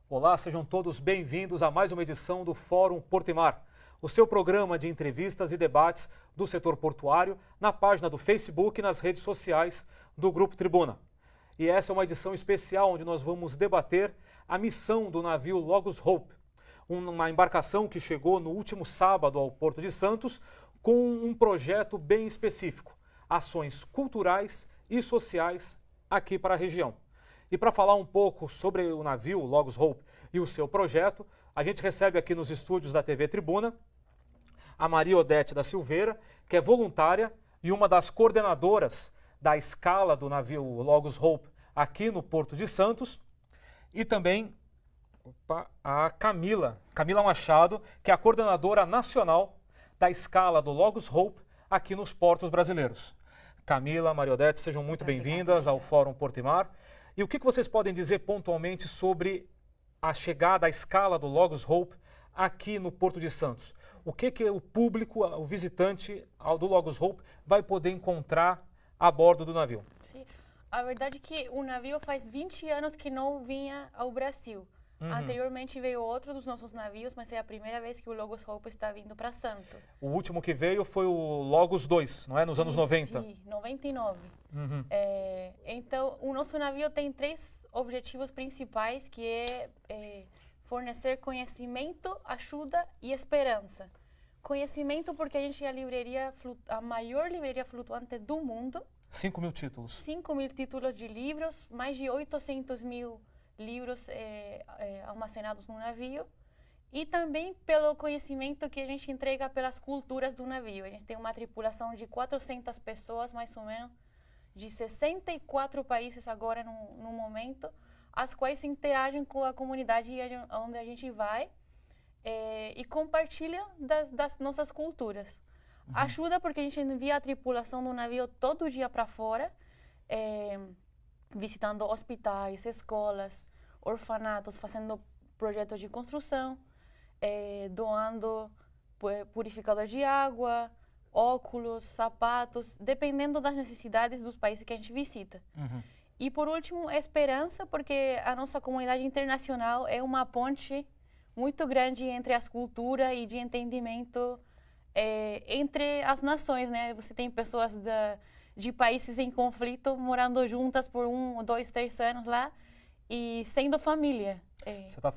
Olá, sejam todos bem-vindos a mais uma edição do Fórum Portimar, o seu programa de entrevistas e debates do setor portuário na página do Facebook e nas redes sociais do Grupo Tribuna. E essa é uma edição especial onde nós vamos debater a missão do navio Logos Hope, uma embarcação que chegou no último sábado ao Porto de Santos com um projeto bem específico, ações culturais e sociais aqui para a região. E para falar um pouco sobre o navio Logos Hope e o seu projeto, a gente recebe aqui nos estúdios da TV Tribuna a Maria Odete da Silveira, que é voluntária e uma das coordenadoras da escala do navio Logos Hope aqui no Porto de Santos, e também a Camila Machado, que é a coordenadora nacional da escala do Logos Hope aqui nos portos brasileiros. Camila, Maria Odete, sejam muito bem-vindas ao Fórum Portimar. E o que vocês podem dizer pontualmente sobre a chegada à escala do Logos Hope aqui no Porto de Santos? O que o público, o visitante do Logos Hope vai poder encontrar a bordo do navio? Sim. A verdade é que o navio faz 20 anos que não vinha ao Brasil. Anteriormente veio outro dos nossos navios, mas é a primeira vez que o Logos Hope está vindo para Santos. O último que veio foi o Logos 2, não é? Nos anos 90. Sim, 99. Então, o nosso navio tem 3 objetivos principais, que é fornecer conhecimento, ajuda e esperança. Conhecimento porque a gente é a maior livraria flutuante do mundo. 5.000 títulos. 5.000 títulos de livros, mais de 800.000 livros almacenados no navio, e também pelo conhecimento que a gente entrega pelas culturas do navio. A gente tem uma tripulação de 400 pessoas, mais ou menos, de 64 países agora no momento, as quais interagem com a comunidade onde a gente vai e compartilha das nossas culturas. Ajuda porque a gente envia a tripulação do navio todo dia para fora, visitando hospitais, escolas, orfanatos, fazendo projetos de construção, doando purificador de água, óculos, sapatos, dependendo das necessidades dos países que a gente visita. E por último, esperança, porque a nossa comunidade internacional é uma ponte muito grande entre as culturas e de entendimento entre as nações, né? Você tem pessoas de países em conflito morando juntas por 1, 2, 3 anos lá e sendo família.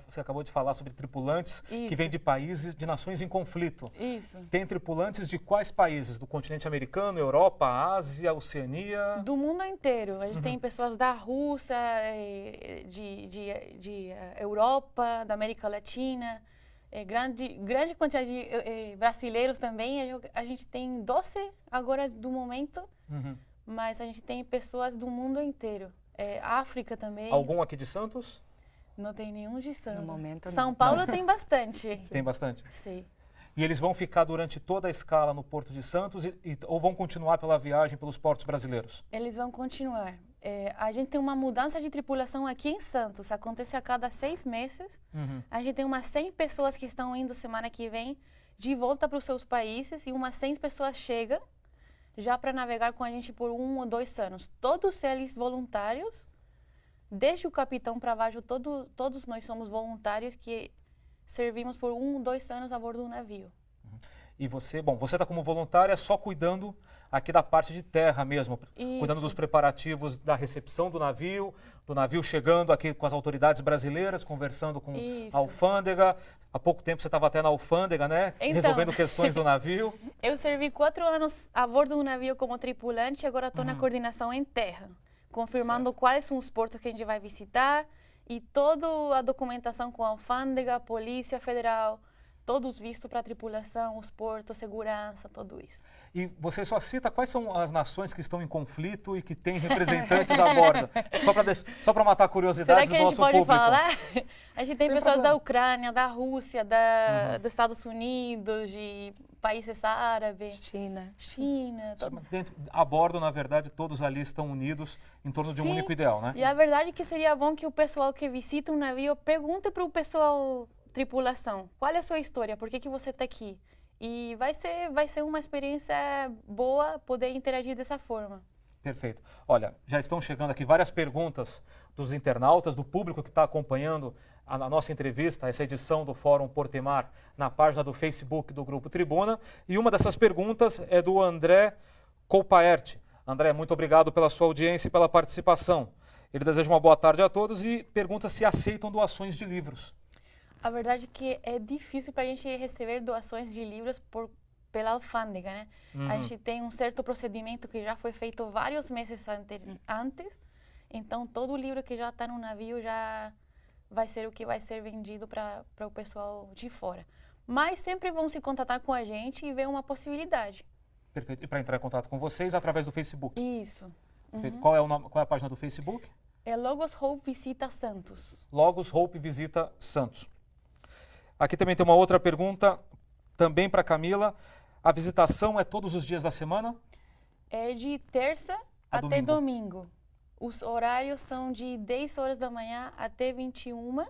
Você acabou de falar sobre tripulantes que vêm de países, de nações em conflito. Isso. Tem tripulantes de quais países? Do continente americano, Europa, Ásia, Oceania? Do mundo inteiro. A gente tem pessoas da Rússia, de Europa, da América Latina, grande quantidade de brasileiros também. A gente tem 12 agora do momento, mas a gente tem pessoas do mundo inteiro. África também. Algum aqui de Santos? Não tem nenhum de Santos. No momento, São Paulo tem bastante. Tem bastante? Sim. E eles vão ficar durante toda a escala no Porto de Santos ou vão continuar pela viagem pelos portos brasileiros? Eles vão continuar. A gente tem uma mudança de tripulação aqui em Santos. Acontece a cada 6 meses. A gente tem umas 100 pessoas que estão indo semana que vem de volta para os seus países e umas 100 pessoas chegam já para navegar com a gente por 1 ou 2 anos. Todos eles voluntários, desde o capitão para baixo, todos nós somos voluntários que servimos por 1 ou 2 anos a bordo do navio. E você está como voluntária só cuidando aqui da parte de terra mesmo, cuidando dos preparativos da recepção do navio chegando aqui com as autoridades brasileiras, conversando com a alfândega. Há pouco tempo você estava até na alfândega, né? Então, resolvendo questões do navio. Eu servi 4 anos a bordo do navio como tripulante e agora estou na coordenação em terra, confirmando quais são os portos que a gente vai visitar e toda a documentação com a alfândega, Polícia Federal, todos vistos para a tripulação, os portos, segurança, tudo isso. E você só cita quais são as nações que estão em conflito e que têm representantes a bordo? Só para matar a curiosidade do nosso público. Será que a gente pode falar? A gente tem pessoas da Ucrânia, da Rússia, dos Estados Unidos, de países árabes. China. A bordo, na verdade, todos ali estão unidos em torno de um único ideal, né? E a verdade é que seria bom que o pessoal que visita um navio pergunte para o pessoal tripulação, qual é a sua história, por que você está aqui? E vai ser uma experiência boa poder interagir dessa forma. Perfeito. Olha, já estão chegando aqui várias perguntas dos internautas, do público que está acompanhando a nossa entrevista, essa edição do Fórum Portemar, na página do Facebook do Grupo Tribuna. E uma dessas perguntas é do André Colpaert. André, muito obrigado pela sua audiência e pela participação. Ele deseja uma boa tarde a todos e pergunta se aceitam doações de livros. A verdade é que é difícil para a gente receber doações de livros pela alfândega, né? A gente tem um certo procedimento que já foi feito vários meses antes, então todo livro que já está no navio já vai ser o que vai ser vendido para o pessoal de fora. Mas sempre vão se contatar com a gente e ver uma possibilidade. Perfeito. E para entrar em contato com vocês, através do Facebook? Isso. Qual é o nome, qual é a página do Facebook? É Logos Hope Visita Santos. Logos Hope Visita Santos. Aqui também tem uma outra pergunta, também para Camila. A visitação é todos os dias da semana? É de terça até domingo. Os horários são de 10 horas da manhã até 21.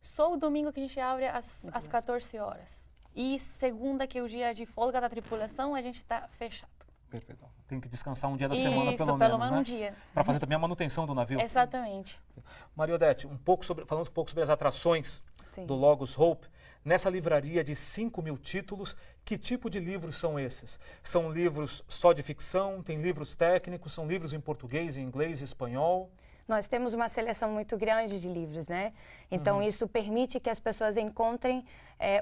Só o domingo que a gente abre às 14 horas. E segunda, que é o dia de folga da tripulação, a gente está fechado. Perfeito. Tem que descansar um dia da semana, pelo menos, né? um dia. Para fazer também a manutenção do navio. Exatamente. Maria Odete, falando um pouco sobre as atrações do Logos Hope. Nessa livraria de 5.000 títulos, que tipo de livros são esses? São livros só de ficção? Tem livros técnicos? São livros em português, em inglês, em espanhol? Nós temos uma seleção muito grande de livros, né? Então, isso permite que as pessoas encontrem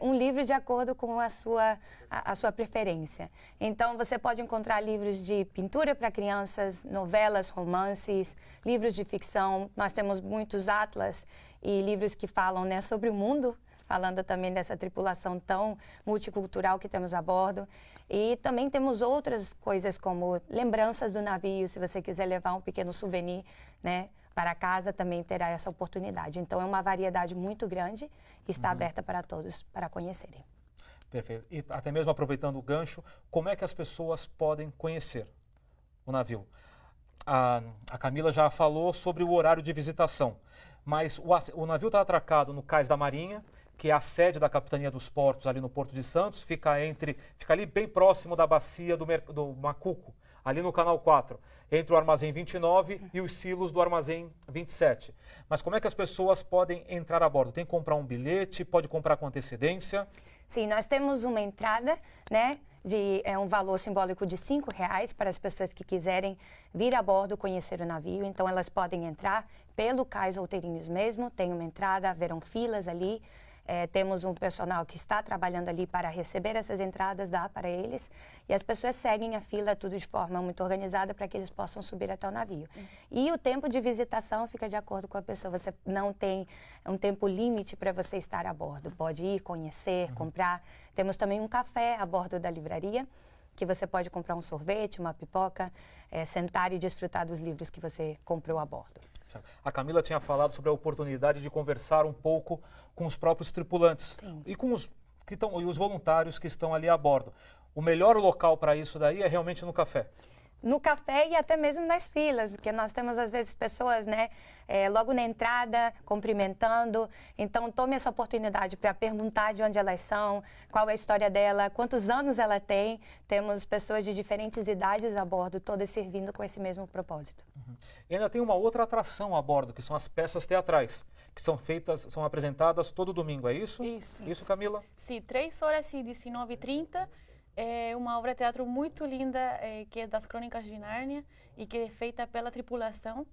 um livro de acordo com a sua preferência. Então, você pode encontrar livros de pintura para crianças, novelas, romances, livros de ficção. Nós temos muitos atlas e livros que falam, né, sobre o mundo, falando também dessa tripulação tão multicultural que temos a bordo. E também temos outras coisas como lembranças do navio, se você quiser levar um pequeno souvenir, né, para casa, também terá essa oportunidade. Então, é uma variedade muito grande e está aberta para todos para conhecerem. Perfeito. E até mesmo aproveitando o gancho, como é que as pessoas podem conhecer o navio? A Camila já falou sobre o horário de visitação, mas o navio está atracado no Cais da Marinha, que é a sede da Capitania dos Portos, ali no Porto de Santos, fica ali bem próximo da bacia do Macuco, ali no Canal 4, entre o Armazém 29 e os silos do Armazém 27. Mas como é que as pessoas podem entrar a bordo? Tem que comprar um bilhete? Pode comprar com antecedência? Sim, nós temos uma entrada, né, de um valor simbólico de R$5 para as pessoas que quiserem vir a bordo conhecer o navio. Então, elas podem entrar pelo Cais Outeirinhos mesmo, tem uma entrada, haverão filas ali. Temos um personal que está trabalhando ali para receber essas entradas, dar para eles. E as pessoas seguem a fila, tudo de forma muito organizada para que eles possam subir até o navio. E o tempo de visitação fica de acordo com a pessoa. Você não tem um tempo limite para você estar a bordo. Pode ir, conhecer, comprar. Temos também um café a bordo da livraria, que você pode comprar um sorvete, uma pipoca, sentar e desfrutar dos livros que você comprou a bordo. A Camila tinha falado sobre a oportunidade de conversar um pouco com os próprios tripulantes. Sim. E com os voluntários que estão ali a bordo. O melhor local para isso daí é realmente no café. No café e até mesmo nas filas, porque nós temos às vezes pessoas, né, logo na entrada, cumprimentando. Então, tome essa oportunidade para perguntar de onde elas são, qual é a história dela, quantos anos ela tem. Temos pessoas de diferentes idades a bordo, todas servindo com esse mesmo propósito. E ainda tem uma outra atração a bordo, que são as peças teatrais, que são apresentadas todo domingo, é isso? Isso. Isso, Camila? Sim, 3 horas e 19h30. É uma obra de teatro muito linda, que é das Crônicas de Nárnia e que é feita pela tripulação.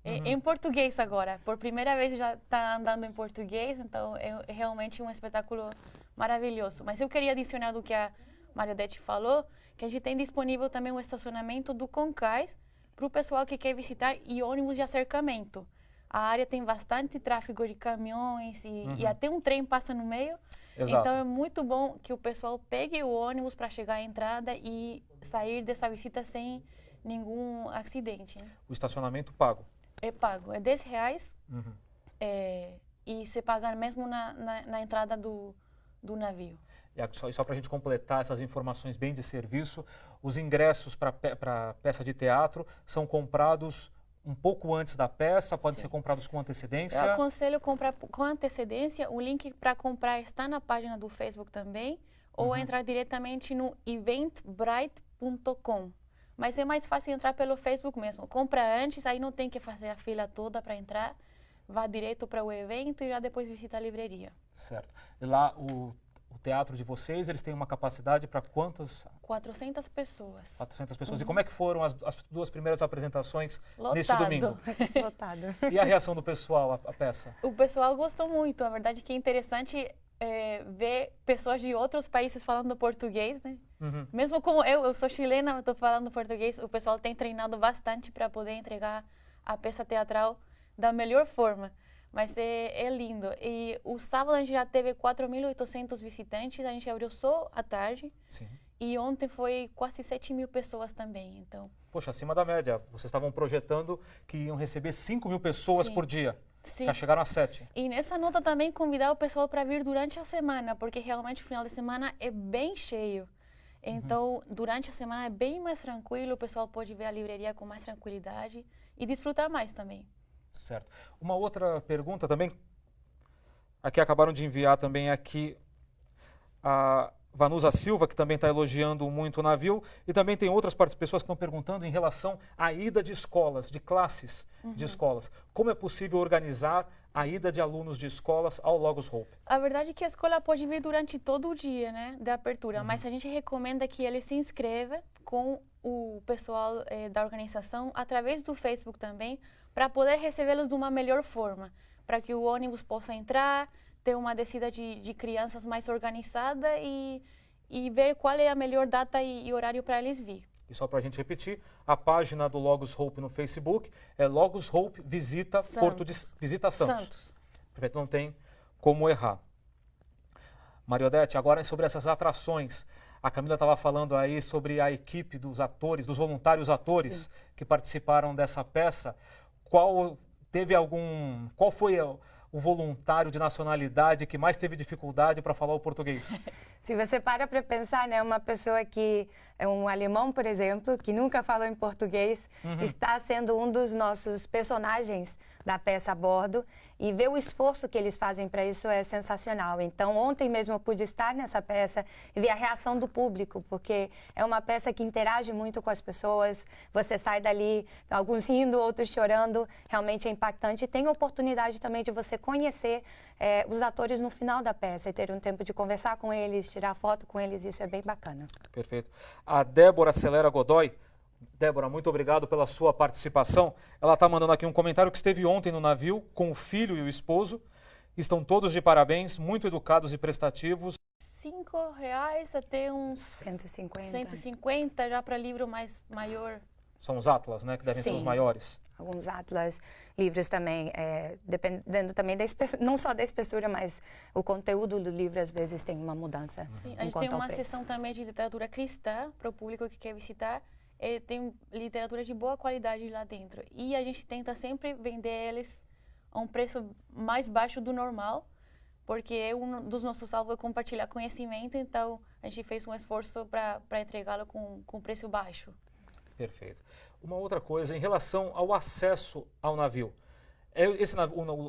Em português agora. Por primeira vez já está andando em português, então é realmente um espetáculo maravilhoso. Mas eu queria adicionar do que a Maria Odete falou, que a gente tem disponível também o estacionamento do Concais para o pessoal que quer visitar e ônibus de acercamento. A área tem bastante tráfego de caminhões e até um trem passa no meio. Exato. Então é muito bom que o pessoal pegue o ônibus para chegar à entrada e sair dessa visita sem nenhum acidente, né? O estacionamento pago. É pago, é R$10 e se pagar mesmo na entrada do navio. E só para a gente completar essas informações bem de serviço, os ingressos para peça de teatro são comprados um pouco antes da peça, podem ser comprados com antecedência? Eu aconselho comprar com antecedência. O link para comprar está na página do Facebook também, ou entrar diretamente no eventbrite.com. Mas é mais fácil entrar pelo Facebook mesmo. Compra antes, aí não tem que fazer a fila toda para entrar. vá direto para o evento e já depois visita a livraria. Certo. E lá o teatro de vocês, eles têm uma capacidade para quantas? 400 pessoas. 400 pessoas. E como é que foram as 2 primeiras apresentações neste Lotado. domingo? Lotado. E a reação do pessoal à peça? O pessoal gostou muito. A verdade é que é interessante ver pessoas de outros países falando português, né? Uhum. Mesmo como eu sou chilena, estou falando português, o pessoal tem treinado bastante para poder entregar a peça teatral da melhor forma. Mas é lindo. E o sábado a gente já teve 4.800 visitantes, a gente abriu só à tarde. Sim. E ontem foi quase 7.000 pessoas também, então... Poxa, acima da média. Vocês estavam projetando que iam receber 5.000 pessoas Sim. por dia. Sim. Já chegaram a 7. E nessa nota também convidar o pessoal para vir durante a semana, porque realmente o final de semana é bem cheio. Então, durante a semana é bem mais tranquilo, o pessoal pode ver a livraria com mais tranquilidade e desfrutar mais também. Certo. Uma outra pergunta também, aqui acabaram de enviar também aqui a Vanusa Silva, que também está elogiando muito o navio, e também tem outras pessoas que estão perguntando em relação à ida de escolas, de classes de escolas. Como é possível organizar a ida de alunos de escolas ao Logos Hope? A verdade é que a escola pode vir durante todo o dia, né, da abertura, mas a gente recomenda que ele se inscreva com o pessoal da organização através do Facebook também, para poder recebê-los de uma melhor forma, para que o ônibus possa entrar, ter uma descida de crianças mais organizada e ver qual é a melhor data e horário para eles vir. E só para a gente repetir, a página do Logos Hope no Facebook é Logos Hope Visita Visita Santos. Perfeito, não tem como errar. Mariodete, agora sobre essas atrações. A Camila estava falando aí sobre a equipe dos atores, dos voluntários atores que participaram dessa peça. Qual foi o voluntário de nacionalidade que mais teve dificuldade para falar o português? Se você para pensar, né, uma pessoa que é um alemão, por exemplo, que nunca falou em português, está sendo um dos nossos personagens da peça a bordo, e ver o esforço que eles fazem para isso é sensacional. Então, ontem mesmo eu pude estar nessa peça e ver a reação do público, porque é uma peça que interage muito com as pessoas, você sai dali, alguns rindo, outros chorando, realmente é impactante. E tem a oportunidade também de você conhecer os atores no final da peça e ter um tempo de conversar com eles, tirar foto com eles, isso é bem bacana. Perfeito. A Débora Celera Godoy. Débora, muito obrigado pela sua participação. Ela está mandando aqui um comentário que esteve ontem no navio com o filho e o esposo. Estão todos de parabéns, muito educados e prestativos. R$5 até uns 150 já para livro maior. São os atlas, né, que devem ser os maiores. Alguns atlas, livros também, dependendo também não só da espessura, mas o conteúdo do livro às vezes tem uma mudança. Sim, a gente tem uma seção também de literatura cristã para o público que quer visitar. Tem literatura de boa qualidade lá dentro. E a gente tenta sempre vender eles a um preço mais baixo do normal, porque um dos nossos alvos é compartilhar conhecimento, então a gente fez um esforço para entregá-lo com preço baixo. Perfeito. Uma outra coisa, em relação ao acesso ao navio.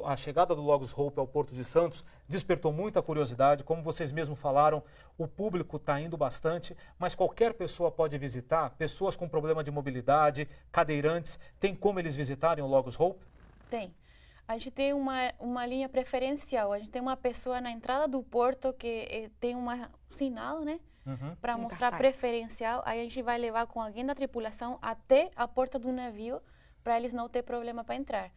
A chegada do Logos Hope ao Porto de Santos despertou muita curiosidade. Como vocês mesmos falaram, o público está indo bastante, mas qualquer pessoa pode visitar. Pessoas com problema de mobilidade, cadeirantes, tem como eles visitarem o Logos Hope? Tem. A gente tem uma linha preferencial. A gente tem uma pessoa na entrada do porto que tem um sinal, né? Para mostrar preferencial. Aí a gente vai levar com alguém da tripulação até a porta do navio para eles não ter problema para entrar.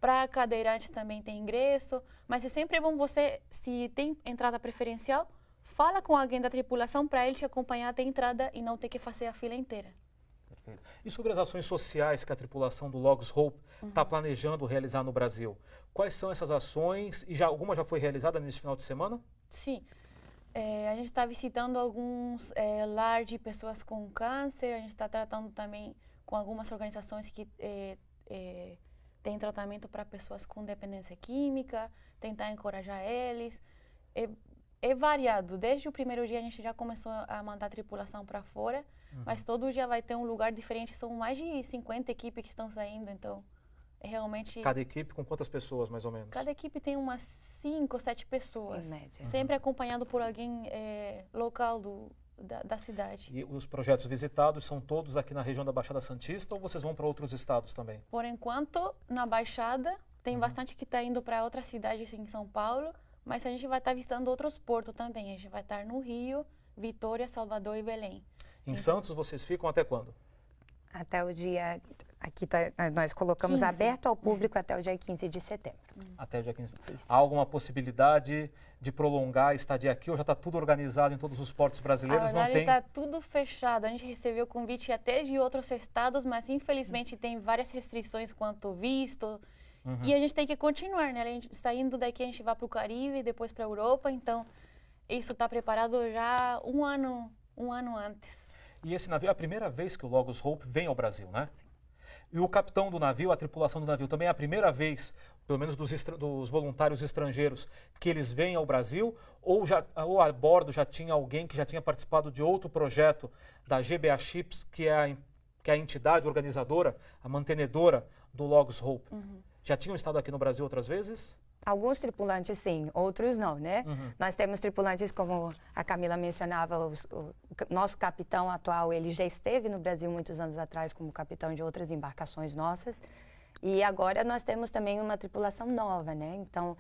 Para cadeirante também tem ingresso, mas é sempre bom você, se tem entrada preferencial, fala com alguém da tripulação para ele te acompanhar até a entrada e não ter que fazer a fila inteira. Perfeito. E sobre as ações sociais que a tripulação do Logos Hope está planejando realizar no Brasil? Quais são essas ações e alguma já foi realizada nesse final de semana? Sim. A gente está visitando alguns lar de pessoas com câncer, a gente está tratando também com algumas organizações que tem tratamento para pessoas com dependência química, tentar encorajar eles. É variado. Desde o primeiro dia a gente já começou a mandar tripulação para fora, mas todo dia vai ter um lugar diferente. São mais de 50 equipes que estão saindo, então é realmente... Cada equipe com quantas pessoas, mais ou menos? Cada equipe tem umas 5 ou 7 pessoas, em média. Sempre acompanhado por alguém local da cidade. E os projetos visitados são todos aqui na região da Baixada Santista ou vocês vão para outros estados também? Por enquanto, na Baixada, Tem bastante que está indo para outras cidades em São Paulo, mas a gente vai estar visitando outros portos também. A gente vai estar no Rio, Vitória, Salvador e Belém. Em Santos vocês ficam até quando? Até o dia... Aqui nós colocamos 15. aberto ao público até o dia 15 de setembro. Até o dia 15. Isso. Há alguma possibilidade de prolongar a estadia aqui ou já está tudo organizado em todos os portos brasileiros? Na verdade, está tudo fechado. A gente recebeu convite até de outros estados, mas infelizmente tem várias restrições quanto visto. E a gente tem que continuar, né? Saindo daqui a gente vai para o Caribe, depois para a Europa. Então, isso está preparado já um ano antes. E esse navio é a primeira vez que o Logos Hope vem ao Brasil, né? E o capitão do navio, a tripulação do navio, também é a primeira vez, pelo menos dos voluntários estrangeiros, que eles vêm ao Brasil? Ou a bordo já tinha alguém que já tinha participado de outro projeto da GBA Ships, que é a entidade organizadora, a mantenedora do Logos Hope? Já tinham estado aqui no Brasil outras vezes? Alguns tripulantes sim, outros não, né? Nós temos tripulantes, como a Camila mencionava, o nosso capitão atual, ele já esteve no Brasil muitos anos atrás como capitão de outras embarcações nossas. E agora nós temos também uma tripulação nova, né? Então,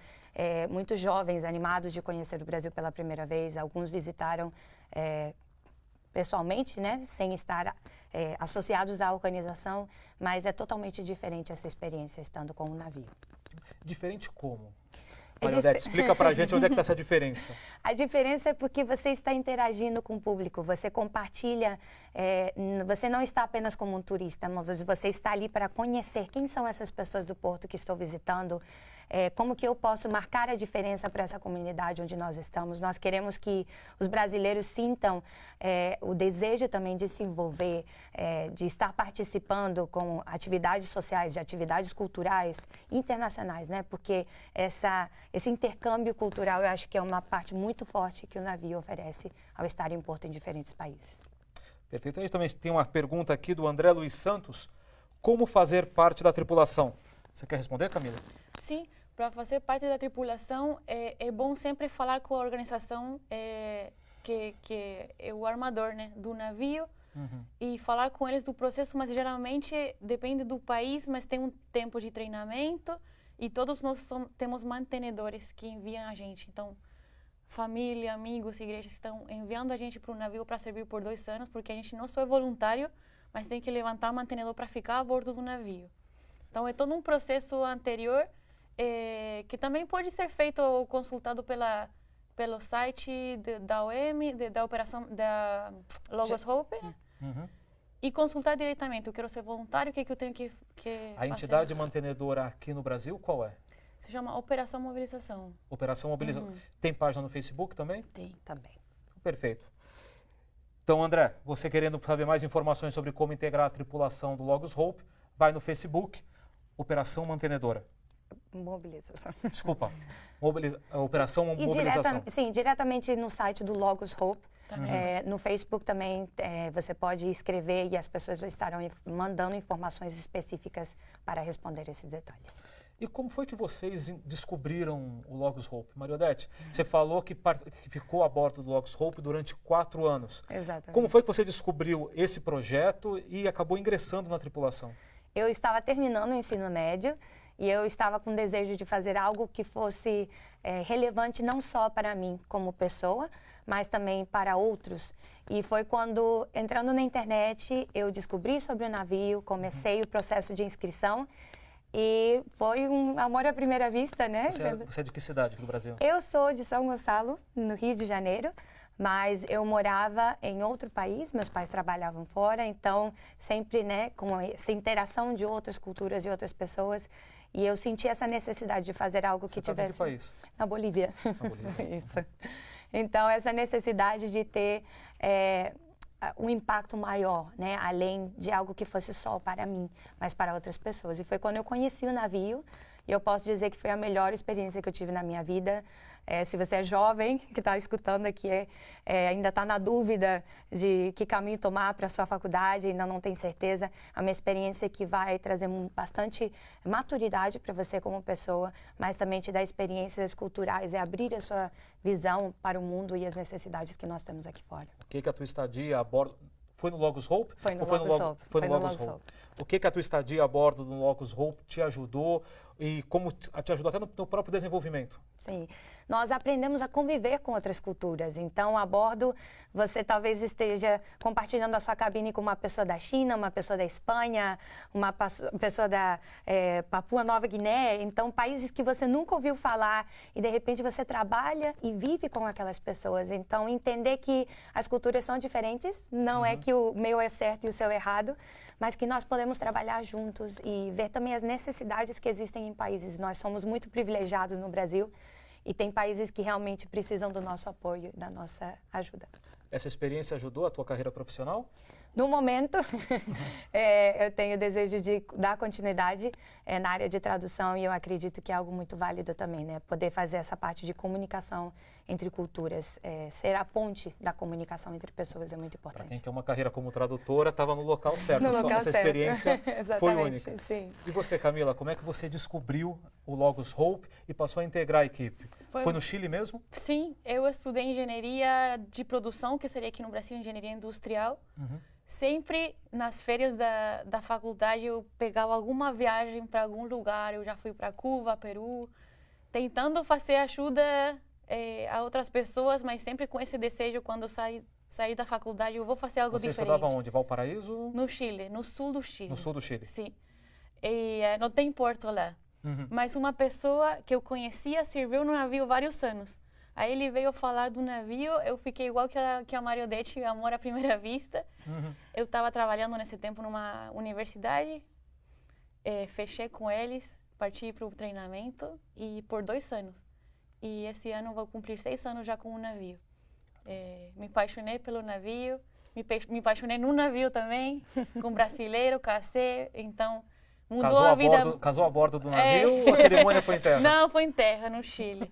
muitos jovens animados de conhecer o Brasil pela primeira vez, alguns visitaram pessoalmente, né? Sem estar associados à organização, mas é totalmente diferente essa experiência estando com o navio. Diferente como? Mariodete, explica pra gente onde é que está essa diferença. A diferença é porque você está interagindo com o público, você compartilha, você não está apenas como um turista, mas você está ali para conhecer quem são essas pessoas do porto que estou visitando, como que eu posso marcar a diferença para essa comunidade onde nós estamos. Nós queremos que os brasileiros sintam o desejo também de se envolver, de estar participando com atividades sociais, de atividades culturais internacionais, né? Porque esse intercâmbio cultural, eu acho que é uma parte muito forte que o navio oferece ao estar em porto em diferentes países. Perfeito. A gente também tem uma pergunta aqui do André Luiz Santos. Como fazer parte da tripulação? Você quer responder, Camila? Sim, para fazer parte da tripulação é bom sempre falar com a organização que é o armador, né, do navio e falar com eles do processo, mas geralmente depende do país, mas tem um tempo de treinamento e todos nós temos mantenedores que enviam a gente. Então, família, amigos, igrejas estão enviando a gente para o navio para servir por 2 anos, porque a gente não só é voluntário, mas tem que levantar mantenedor para ficar a bordo do navio. Então, é todo um processo anterior que também pode ser feito ou consultado pelo site da OM, da operação da Logos Hope, né? E consultar diretamente. Eu quero ser voluntário, o que eu tenho que fazer? A entidade mantenedora aqui no Brasil, qual é? Se chama Operação Mobilização. Operação Mobilização. Tem página no Facebook também? Tem. Também. Perfeito. Então, André, você querendo saber mais informações sobre como integrar a tripulação do Logos Hope, vai no Facebook, Operação Mantenedora. Mobilização. Desculpa, Operação Mobilização. Diretamente no site do Logos Hope. No Facebook também você pode escrever e as pessoas estarão mandando informações específicas para responder esses detalhes. E como foi que vocês descobriram o Logos Hope? Mariodete, você falou que ficou a bordo do Logos Hope durante 4 anos. Exatamente. Como foi que você descobriu esse projeto e acabou ingressando na tripulação? Eu estava terminando o ensino médio e eu estava com desejo de fazer algo que fosse relevante não só para mim como pessoa, mas também para outros. E foi quando, entrando na internet, eu descobri sobre o navio, comecei o processo de inscrição e foi um amor à primeira vista, né? Você é de que cidade aqui do Brasil? Eu sou de São Gonçalo, no Rio de Janeiro, mas eu morava em outro país, meus pais trabalhavam fora, então sempre, né, com essa interação de outras culturas e outras pessoas, e eu senti essa necessidade de fazer algo que tivesse... Você tá em que país? Na Bolívia. Na Bolívia. Isso. Então, essa necessidade de ter um impacto maior, né, além de algo que fosse só para mim, mas para outras pessoas. E foi quando eu conheci o navio, e eu posso dizer que foi a melhor experiência que eu tive na minha vida. Se você é jovem, que está escutando aqui, ainda está na dúvida de que caminho tomar para a sua faculdade, ainda não tem certeza, é uma experiência que vai trazer bastante maturidade para você como pessoa, mas também te dá experiências culturais, abrir a sua visão para o mundo e as necessidades que nós temos aqui fora. O que a tua estadia a bordo... Foi no Logos Hope? Foi no Logos Hope. Foi no Logos Hope. O que a tua estadia a bordo do Logos Hope te ajudou? e como te ajudou até no próprio desenvolvimento. Sim, nós aprendemos a conviver com outras culturas. Então, a bordo, você talvez esteja compartilhando a sua cabine com uma pessoa da China, uma pessoa da Espanha, uma pessoa da Papua Nova Guiné. Então, países que você nunca ouviu falar e, de repente, você trabalha e vive com aquelas pessoas. Então, entender que as culturas são diferentes, não é que o meu é certo e o seu é errado, mas que nós podemos trabalhar juntos e ver também as necessidades que existem em países. Nós somos muito privilegiados no Brasil e tem países que realmente precisam do nosso apoio, da nossa ajuda. Essa experiência ajudou a tua carreira profissional? No momento, eu tenho o desejo de dar continuidade na área de tradução e eu acredito que é algo muito válido também, né? Poder fazer essa parte de comunicação entre culturas, ser a ponte da comunicação entre pessoas é muito Para importante. quem quer uma carreira como tradutora, estava no local certo. No local essa certo. experiência foi Exatamente, única. sim. E você, Camila, como é que você descobriu o Logos Hope e passou a integrar a equipe? Foi no Chile mesmo? Sim, eu estudei engenharia de produção, que seria aqui no Brasil engenharia industrial. Sempre nas férias da faculdade eu pegava alguma viagem para algum lugar. Eu já fui para Cuba, Peru, tentando fazer ajuda a outras pessoas, mas sempre com esse desejo, quando eu sair da faculdade, eu vou fazer algo diferente. Você estudava onde? Valparaíso? No Chile, no sul do Chile. No sul do Chile. Sim. E não tem porto lá. Mas uma pessoa que eu conhecia serviu no navio vários anos. Aí ele veio falar do navio, eu fiquei igual que a Mariodete, amor à primeira vista. Eu estava trabalhando nesse tempo numa universidade, fechei com eles, parti para o treinamento e por 2 anos. E esse ano vou cumprir 6 anos já com o navio. Me apaixonei pelo navio, me apaixonei no navio também, com brasileiro, casei, então mudou a vida. Casou a bordo do navio ou a cerimônia foi em terra? Não, foi em terra, no Chile.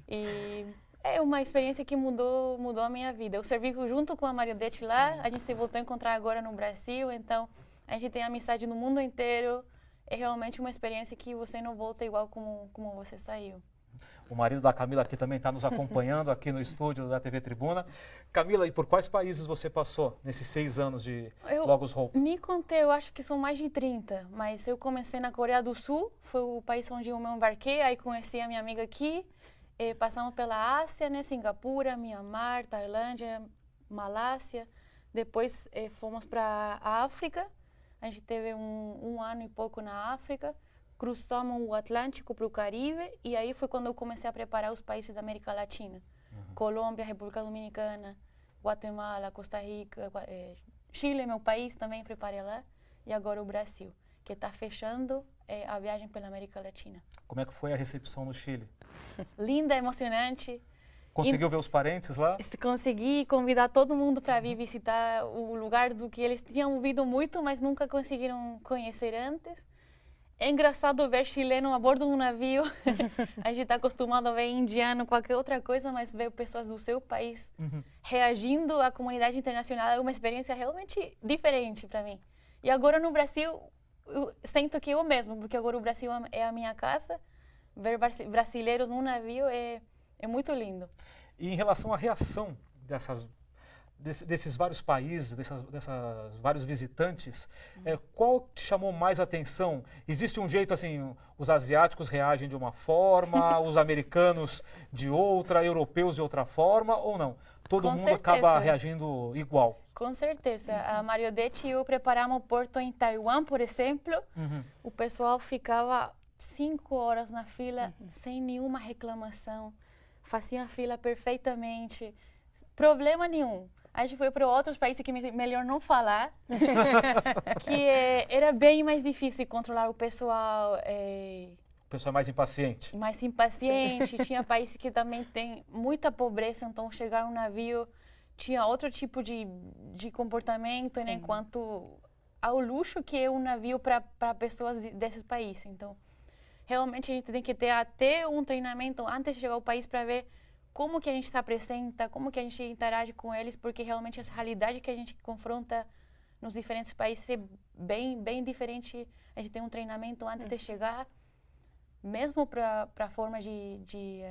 E é uma experiência que mudou a minha vida. Eu servi junto com a Mariodete lá, a gente se voltou a encontrar agora no Brasil, então a gente tem amizade no mundo inteiro. É realmente uma experiência que você não volta igual como você saiu. O marido da Camila aqui também está nos acompanhando aqui no estúdio da TV Tribuna. Camila, e por quais países você passou nesses 6 anos de Logos Hope? Me contei, eu acho que são mais de 30, mas eu comecei na Coreia do Sul, foi o país onde eu me embarquei, aí conheci a minha amiga aqui, passamos pela Ásia, né, Singapura, Mianmar, Tailândia, Malásia, depois fomos para a África, a gente teve um ano e pouco na África, cruzamos o Atlântico para o Caribe e aí foi quando eu comecei a preparar os países da América Latina. Colômbia, República Dominicana, Guatemala, Costa Rica, Chile, meu país, também preparei lá. E agora o Brasil, que está fechando a viagem pela América Latina. Como é que foi a recepção no Chile? Linda, emocionante. Conseguiu ver os parentes lá? Consegui convidar todo mundo para vir visitar o lugar do que eles tinham ouvido muito, mas nunca conseguiram conhecer antes. É engraçado ver chileno a bordo de um navio. A gente está acostumado a ver indiano, qualquer outra coisa, mas ver pessoas do seu país reagindo à comunidade internacional é uma experiência realmente diferente para mim. E agora no Brasil, eu sinto que eu mesmo, porque agora o Brasil é a minha casa. Ver brasileiros num navio é muito lindo. E em relação à reação desses vários países, dessas vários visitantes, qual te chamou mais atenção? Existe um jeito assim, os asiáticos reagem de uma forma, os americanos de outra, europeus de outra forma, ou não? Todo mundo acaba reagindo igual? Com certeza. A Mariodete e eu preparamos o porto em Taiwan, por exemplo. O pessoal ficava 5 horas na fila sem nenhuma reclamação. Fazia a fila perfeitamente. Problema nenhum. A gente foi para outros países que melhor não falar, que era bem mais difícil controlar o pessoal. O pessoal é mais impaciente. Mais impaciente. Tinha países que também tem muita pobreza, então chegar no navio tinha outro tipo de comportamento, né, enquanto ao luxo que é um navio para pessoas desses países. Então, realmente a gente tem que ter até um treinamento antes de chegar ao país para ver como que a gente se apresenta, como que a gente interage com eles, porque realmente essa realidade que a gente confronta nos diferentes países é bem diferente. A gente tem um treinamento antes de chegar, mesmo para a forma de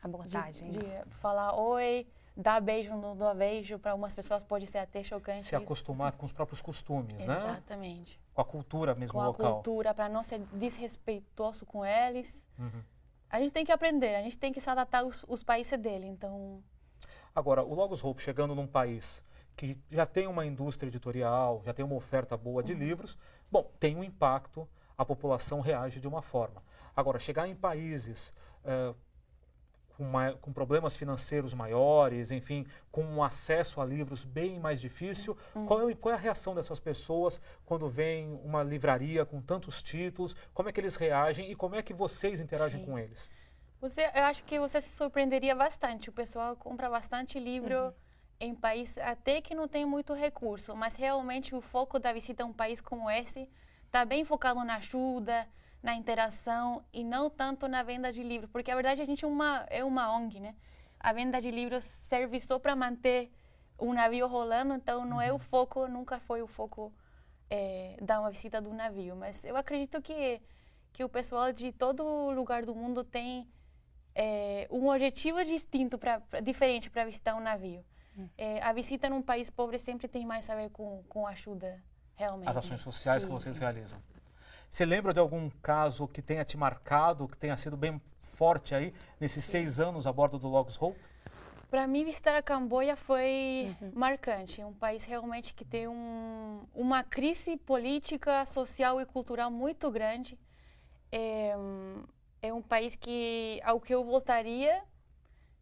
abordagem, de falar oi, dar beijo no do avejo, para algumas pessoas pode ser até chocante. Se acostumar com os próprios costumes, né? Exatamente. Com a cultura mesmo Com local. a cultura, para não ser desrespeitoso com eles. Uhum. A gente tem que aprender, a gente tem que se adaptar aos países dele, então... Agora, o Logos Hope chegando num país que já tem uma indústria editorial, já tem uma oferta boa de livros, bom, tem um impacto, a população reage de uma forma. Agora, chegar em países com problemas financeiros maiores, enfim, com um acesso a livros bem mais difícil, qual é a reação dessas pessoas quando vem uma livraria com tantos títulos? Como é que eles reagem e como é que vocês interagem com eles? Eu acho que você se surpreenderia bastante. O pessoal compra bastante livro em países até que não tem muito recurso, mas realmente o foco da visita a um país como esse está bem focado na ajuda, na interação e não tanto na venda de livros, porque a verdade a gente é uma ONG, né? A venda de livros serve só para manter o navio rolando, então não é o foco, nunca foi o foco da uma visita do navio. Mas eu acredito que o pessoal de todo lugar do mundo tem um objetivo distinto, diferente para visitar um navio. A visita num país pobre sempre tem mais a ver com ajuda, realmente. As ações sociais que vocês realizam. Você lembra de algum caso que tenha te marcado, que tenha sido bem forte aí, nesses 6 anos a bordo do Logos Hope? Para mim, visitar a Camboja foi marcante. Um país realmente que tem uma crise política, social e cultural muito grande. É um país ao que eu voltaria,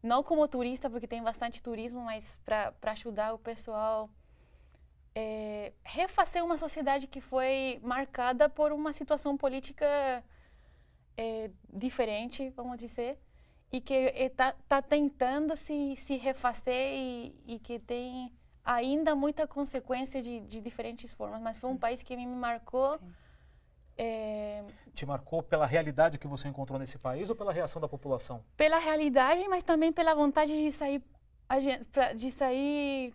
não como turista, porque tem bastante turismo, mas para ajudar o pessoal refazer uma sociedade que foi marcada por uma situação política diferente, vamos dizer, e que está tentando se refazer e que tem ainda muita consequência de diferentes formas. Mas foi um país que me marcou. Te marcou pela realidade que você encontrou nesse país ou pela reação da população? Pela realidade, mas também pela vontade de sair,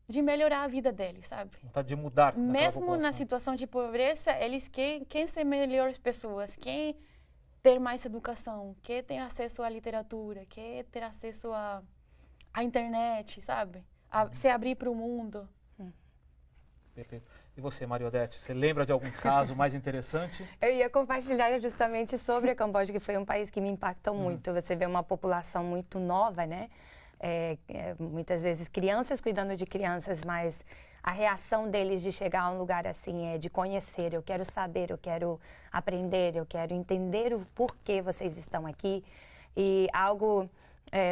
de melhorar a vida deles, sabe? Vontade de mudar. Mesmo na situação de pobreza, eles querem ser melhores pessoas, querem ter mais educação, querem ter acesso à literatura, querem ter acesso à internet, sabe? Se abrir para o mundo. Perfeito. E você, Mariodete, você lembra de algum caso mais interessante? Eu ia compartilhar justamente sobre a Camboja, que foi um país que me impactou muito. Você vê uma população muito nova, né? Muitas vezes crianças cuidando de crianças, mas a reação deles de chegar a um lugar assim é de conhecer, eu quero saber, eu quero aprender, eu quero entender o porquê vocês estão aqui. E algo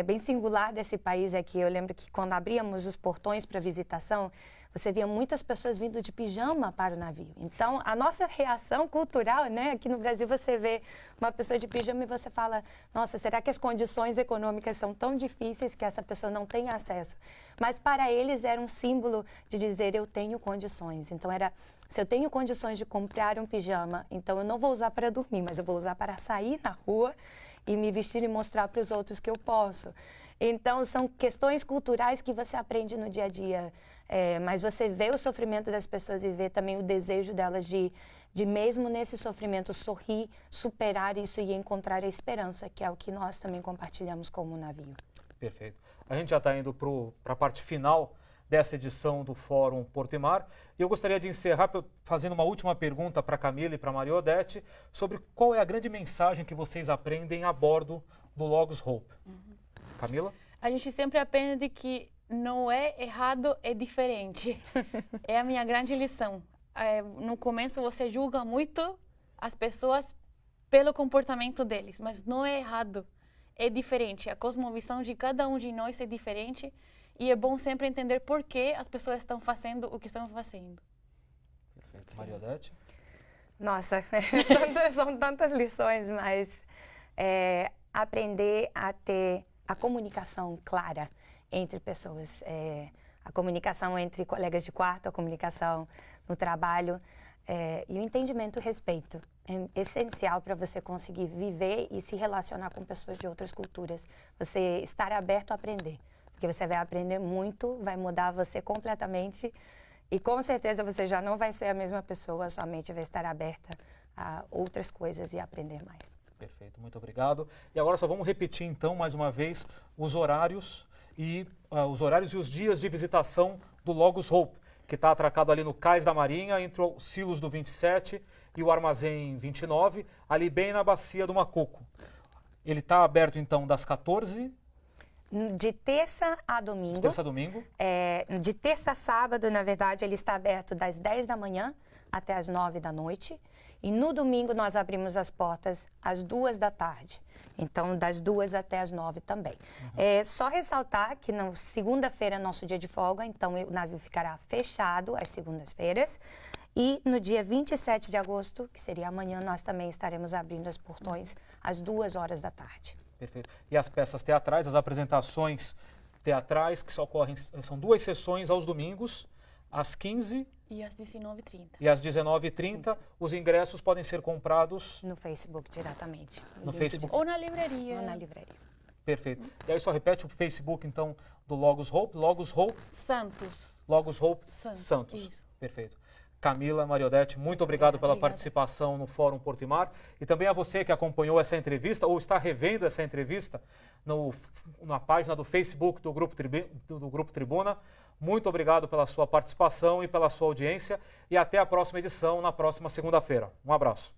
bem singular desse país é que eu lembro que quando abríamos os portões para visitação, você via muitas pessoas vindo de pijama para o navio. Então, a nossa reação cultural, né? Aqui no Brasil você vê uma pessoa de pijama e você fala, nossa, será que as condições econômicas são tão difíceis que essa pessoa não tem acesso? Mas para eles era um símbolo de dizer, eu tenho condições. Então, se eu tenho condições de comprar um pijama, então eu não vou usar para dormir, mas eu vou usar para sair na rua e me vestir e mostrar para os outros que eu posso. Então, são questões culturais que você aprende no dia a dia. Mas você vê o sofrimento das pessoas e vê também o desejo delas de mesmo nesse sofrimento, sorrir, superar isso e encontrar a esperança, que é o que nós também compartilhamos como navio. Perfeito. A gente já está indo para a parte final dessa edição do Fórum Porto e Mar. E eu gostaria de encerrar fazendo uma última pergunta para a Camila e para a Mariodete sobre qual é a grande mensagem que vocês aprendem a bordo do Logos Hope. Camila? A gente sempre aprende que não é errado, é diferente. É a minha grande lição. No começo você julga muito as pessoas pelo comportamento deles, mas não é errado, é diferente. A cosmovisão de cada um de nós é diferente e é bom sempre entender por que as pessoas estão fazendo o que estão fazendo. Perfeito. Mariodete? Nossa, são tantas lições, mas aprender a ter a comunicação clara entre pessoas, a comunicação entre colegas de quarto, a comunicação no trabalho e o entendimento e o respeito. É essencial para você conseguir viver e se relacionar com pessoas de outras culturas. Você estar aberto a aprender, porque você vai aprender muito, vai mudar você completamente e com certeza você já não vai ser a mesma pessoa, sua mente vai estar aberta a outras coisas e aprender mais. Perfeito, muito obrigado. E agora só vamos repetir então mais uma vez os horários e os horários e os dias de visitação do Logos Hope, que está atracado ali no Cais da Marinha, entre o Silos do 27 e o Armazém 29, ali bem na Bacia do Macuco. Ele está aberto, então, das 14... De terça a domingo. De terça a domingo. De terça a sábado, na verdade, ele está aberto das 10 da manhã até as 9 da noite. E no domingo nós abrimos as portas às 2 da tarde. Então, das 2 até as 9 também. Só ressaltar que na segunda-feira é nosso dia de folga, então o navio ficará fechado às segundas-feiras. E no dia 27 de agosto, que seria amanhã, nós também estaremos abrindo as portões às 2 horas da tarde. Perfeito. E as peças teatrais, as apresentações teatrais, que ocorrem, são 2 sessões aos domingos, às 15 E às 19h30. e às 19h30. Os ingressos podem ser comprados No Facebook diretamente. no Facebook. Ou na livraria. Ou na livraria. Perfeito. E aí só repete o Facebook, então, do Logos Hope. Logos Hope. Logos Hope Santos. Isso. Perfeito. Camila Mariodete, muito obrigado pela Obrigada. participação no Fórum Porto e Mar. E também a você que acompanhou essa entrevista ou está revendo essa entrevista na página do Facebook do Grupo Tribuna. Muito obrigado pela sua participação e pela sua audiência. E até a próxima edição, na próxima segunda-feira. Um abraço.